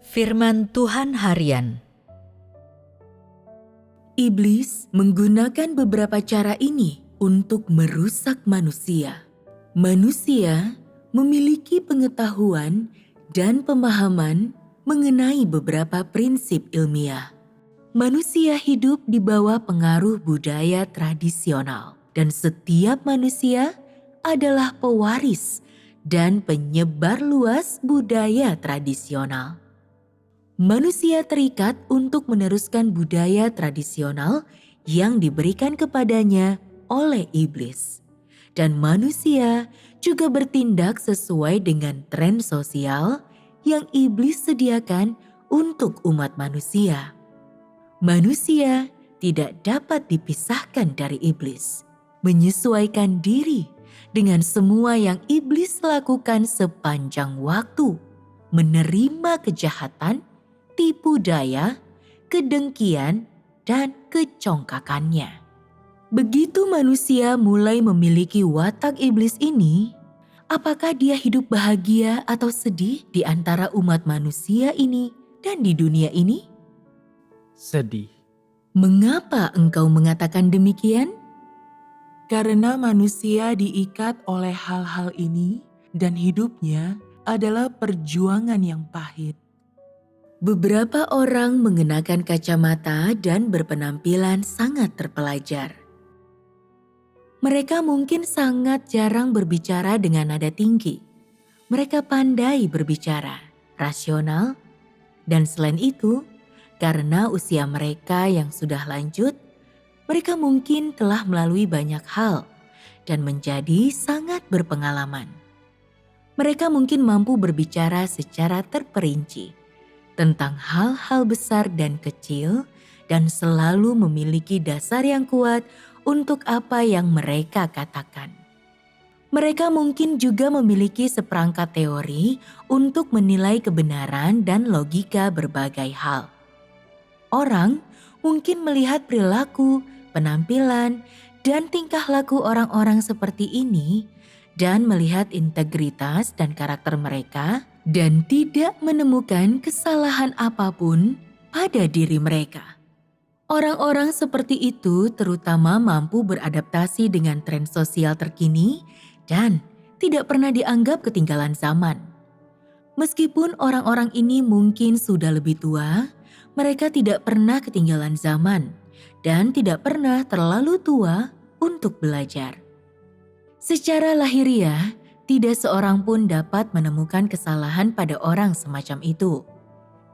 Firman Tuhan Harian. Iblis menggunakan beberapa cara ini untuk merusak manusia. Manusia memiliki pengetahuan dan pemahaman mengenai beberapa prinsip ilmiah. Manusia hidup di bawah pengaruh budaya tradisional, dan setiap manusia adalah pewaris dan penyebar luas budaya tradisional. Manusia terikat untuk meneruskan budaya tradisional yang diberikan kepadanya oleh iblis. Dan manusia juga bertindak sesuai dengan tren sosial yang iblis sediakan untuk umat manusia. Manusia tidak dapat dipisahkan dari iblis, menyesuaikan diri dengan semua yang iblis lakukan sepanjang waktu, menerima kejahatan, tipu daya, kedengkian, dan kecongkakannya. Begitu manusia mulai memiliki watak iblis ini, apakah dia hidup bahagia atau sedih di antara umat manusia ini dan di dunia ini? Sedih. Mengapa engkau mengatakan demikian? Karena manusia diikat oleh hal-hal ini dan hidupnya adalah perjuangan yang pahit. Beberapa orang mengenakan kacamata dan berpenampilan sangat terpelajar. Mereka mungkin sangat jarang berbicara dengan nada tinggi. Mereka pandai berbicara, rasional, dan selain itu, karena usia mereka yang sudah lanjut, mereka mungkin telah melalui banyak hal dan menjadi sangat berpengalaman. Mereka mungkin mampu berbicara secara terperinci tentang hal-hal besar dan kecil, dan selalu memiliki dasar yang kuat untuk apa yang mereka katakan. Mereka mungkin juga memiliki seperangkat teori untuk menilai kebenaran dan logika berbagai hal. Orang mungkin melihat perilaku, penampilan, dan tingkah laku orang-orang seperti ini dan melihat integritas dan karakter mereka dan tidak menemukan kesalahan apapun pada diri mereka. Orang-orang seperti itu terutama mampu beradaptasi dengan tren sosial terkini dan tidak pernah dianggap ketinggalan zaman. Meskipun orang-orang ini mungkin sudah lebih tua, mereka tidak pernah ketinggalan zaman dan tidak pernah terlalu tua untuk belajar. Secara lahiriah, tidak seorang pun dapat menemukan kesalahan pada orang semacam itu.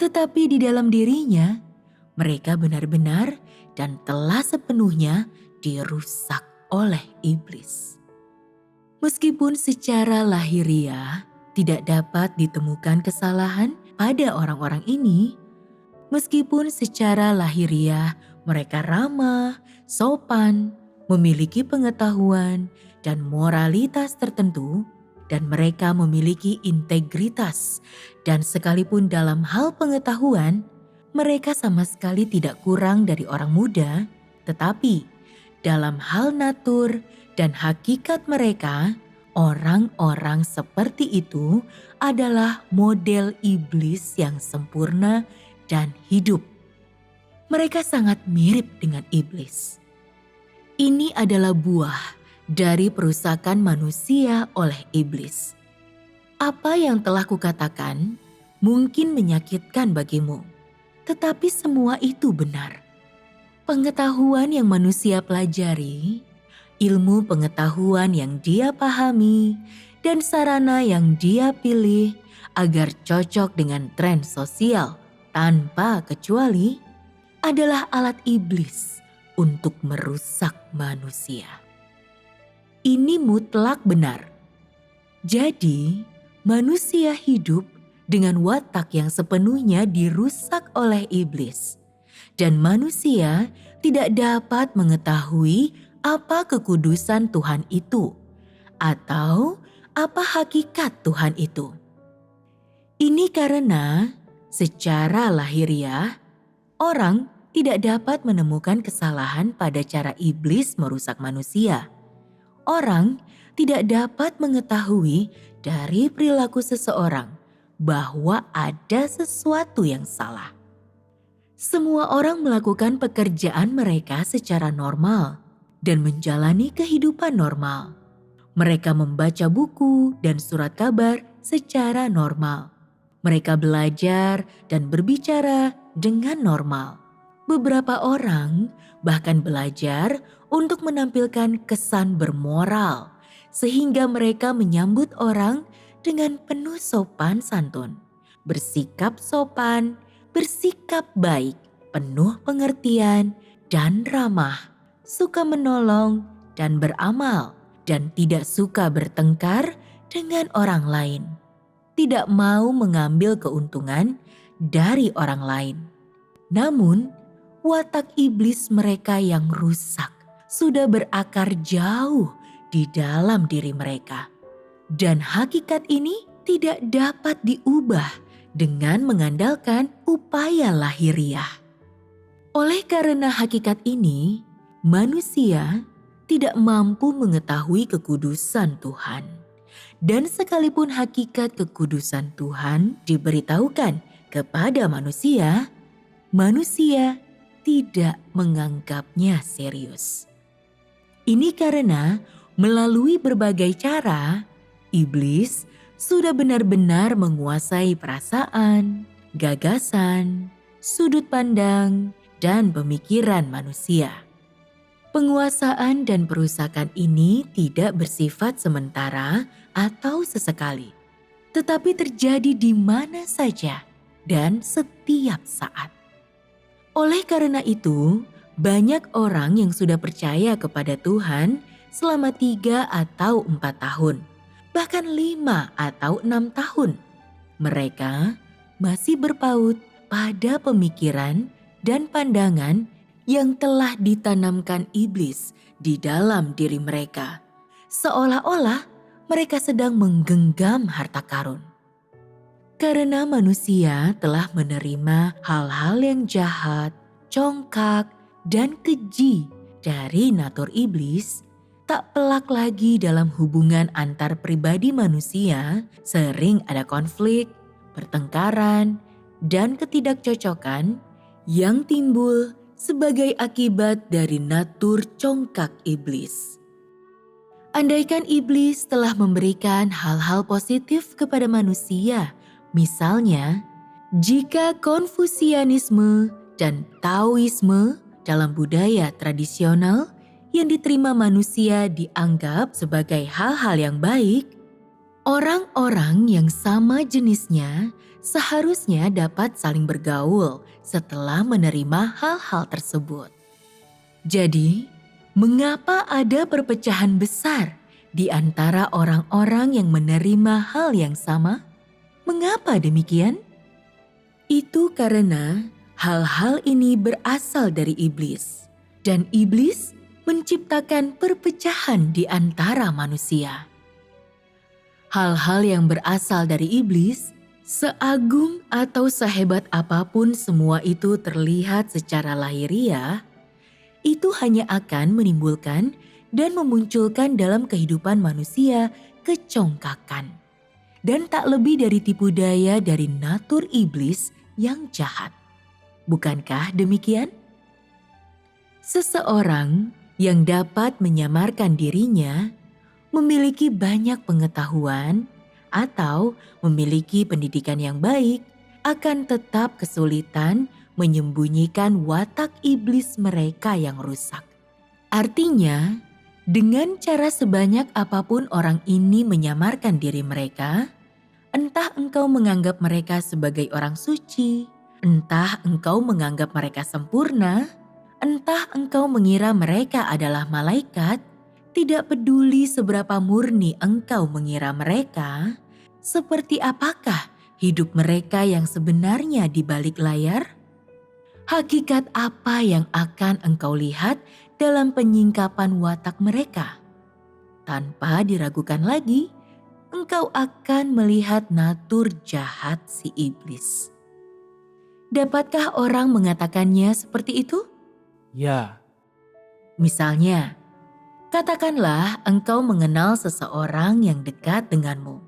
Tetapi di dalam dirinya, mereka benar-benar dan telah sepenuhnya dirusak oleh iblis. Meskipun secara lahiriah tidak dapat ditemukan kesalahan pada orang-orang ini, meskipun secara lahiriah mereka ramah, sopan, memiliki pengetahuan, dan moralitas tertentu, dan mereka memiliki integritas, dan sekalipun dalam hal pengetahuan, mereka sama sekali tidak kurang dari orang muda, tetapi dalam hal natur dan hakikat mereka, orang-orang seperti itu adalah model iblis yang sempurna dan hidup. Mereka sangat mirip dengan iblis. Ini adalah buah dari perusakan manusia oleh iblis. Apa yang telah kukatakan mungkin menyakitkan bagimu, tetapi semua itu benar. Pengetahuan yang manusia pelajari, ilmu pengetahuan yang dia pahami, dan sarana yang dia pilih agar cocok dengan tren sosial tanpa kecuali adalah alat iblis untuk merusak manusia. Ini mutlak benar. Jadi, manusia hidup dengan watak yang sepenuhnya dirusak oleh iblis. Dan manusia tidak dapat mengetahui apa kekudusan Tuhan itu atau apa hakikat Tuhan itu. Ini karena secara lahiriah, orang tidak dapat menemukan kesalahan pada cara iblis merusak manusia. Orang tidak dapat mengetahui dari perilaku seseorang bahwa ada sesuatu yang salah. Semua orang melakukan pekerjaan mereka secara normal dan menjalani kehidupan normal. Mereka membaca buku dan surat kabar secara normal. Mereka belajar dan berbicara dengan normal. Beberapa orang bahkan belajar untuk menampilkan kesan bermoral, sehingga mereka menyambut orang dengan penuh sopan santun, bersikap sopan, bersikap baik, penuh pengertian, dan ramah, suka menolong dan beramal, dan tidak suka bertengkar dengan orang lain, tidak mau mengambil keuntungan dari orang lain. Namun, watak iblis mereka yang rusak sudah berakar jauh di dalam diri mereka. Dan hakikat ini tidak dapat diubah dengan mengandalkan upaya lahiriah. Oleh karena hakikat ini, manusia tidak mampu mengetahui kekudusan Tuhan. Dan sekalipun hakikat kekudusan Tuhan diberitahukan kepada manusia, manusia tidak menganggapnya serius. Ini karena melalui berbagai cara, iblis sudah benar-benar menguasai perasaan, gagasan, sudut pandang, dan pemikiran manusia. Penguasaan dan perusakan ini tidak bersifat sementara atau sesekali, tetapi terjadi di mana saja dan setiap saat. Oleh karena itu, banyak orang yang sudah percaya kepada Tuhan selama 3 atau 4 tahun, bahkan 5 atau 6 tahun. Mereka masih berpaut pada pemikiran dan pandangan yang telah ditanamkan iblis di dalam diri mereka, seolah-olah mereka sedang menggenggam harta karun. Karena manusia telah menerima hal-hal yang jahat, congkak, dan keji dari natur iblis, tak pelak lagi dalam hubungan antar pribadi manusia sering ada konflik, pertengkaran, dan ketidakcocokan yang timbul sebagai akibat dari natur congkak iblis. Andaikan iblis telah memberikan hal-hal positif kepada manusia, misalnya jika Konfusianisme dan Taoisme dalam budaya tradisional yang diterima manusia dianggap sebagai hal-hal yang baik, orang-orang yang sama jenisnya seharusnya dapat saling bergaul setelah menerima hal-hal tersebut. Jadi, mengapa ada perpecahan besar di antara orang-orang yang menerima hal yang sama? Mengapa demikian? Itu karena hal-hal ini berasal dari iblis, dan iblis menciptakan perpecahan di antara manusia. Hal-hal yang berasal dari iblis, seagung atau sehebat apapun semua itu terlihat secara lahiriah, itu hanya akan menimbulkan dan memunculkan dalam kehidupan manusia kecongkakan. Dan tak lebih dari tipu daya dari natur iblis yang jahat. Bukankah demikian? Seseorang yang dapat menyamarkan dirinya, memiliki banyak pengetahuan, atau memiliki pendidikan yang baik, akan tetap kesulitan menyembunyikan watak iblis mereka yang rusak. Artinya, dengan cara sebanyak apapun orang ini menyamarkan diri mereka, entah engkau menganggap mereka sebagai orang suci, entah engkau menganggap mereka sempurna, entah engkau mengira mereka adalah malaikat, tidak peduli seberapa murni engkau mengira mereka, seperti apakah hidup mereka yang sebenarnya di balik layar? Hakikat apa yang akan engkau lihat dalam penyingkapan watak mereka? Tanpa diragukan lagi, engkau akan melihat natur jahat si iblis. Dapatkah orang mengatakannya seperti itu? Ya. Misalnya, katakanlah engkau mengenal seseorang yang dekat denganmu,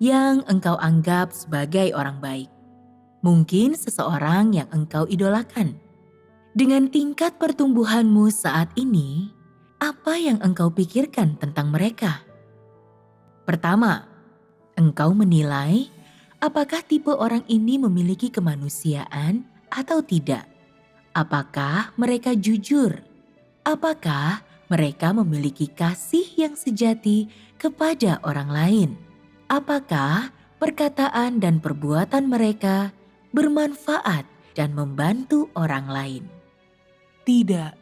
yang engkau anggap sebagai orang baik. Mungkin seseorang yang engkau idolakan. Dengan tingkat pertumbuhanmu saat ini, apa yang engkau pikirkan tentang mereka? Pertama, engkau menilai apakah tipe orang ini memiliki kemanusiaan atau tidak. Apakah mereka jujur? Apakah mereka memiliki kasih yang sejati kepada orang lain? Apakah perkataan dan perbuatan mereka bermanfaat dan membantu orang lain? Tidak.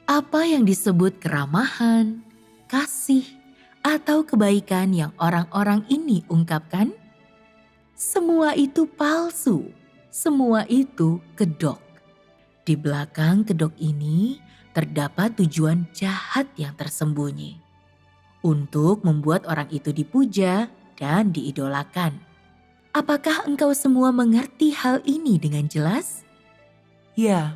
Apa yang disebut keramahan, kasih, atau kebaikan yang orang-orang ini ungkapkan? Semua itu palsu, semua itu kedok. Di belakang kedok ini terdapat tujuan jahat yang tersembunyi untuk membuat orang itu dipuja dan diidolakan. Apakah engkau semua mengerti hal ini dengan jelas? Ya,